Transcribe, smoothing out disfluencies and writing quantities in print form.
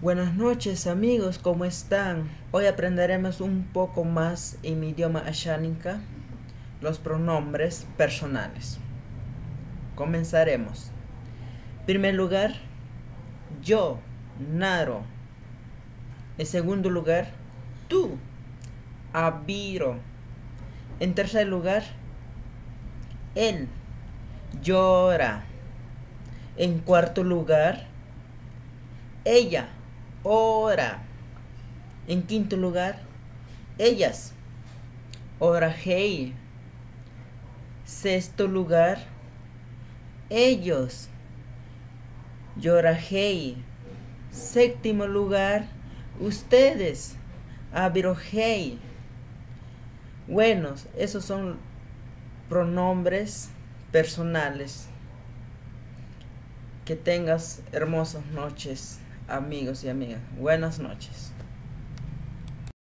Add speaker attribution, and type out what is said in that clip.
Speaker 1: Buenas noches amigos, ¿cómo están? Hoy aprenderemos un poco más en mi idioma asháninka los pronombres personales. Comenzaremos. Primer lugar, yo, Naro. En segundo lugar, tú, Abiro. En tercer lugar, él, llora. En cuarto lugar, ella, ora. En quinto lugar, ellas, orajei. Sexto lugar, ellos, yorajei. Séptimo lugar, ustedes, abirojei. Buenos, esos son pronombres personales. Que tengas hermosas noches, amigos y amigas. Buenas noches.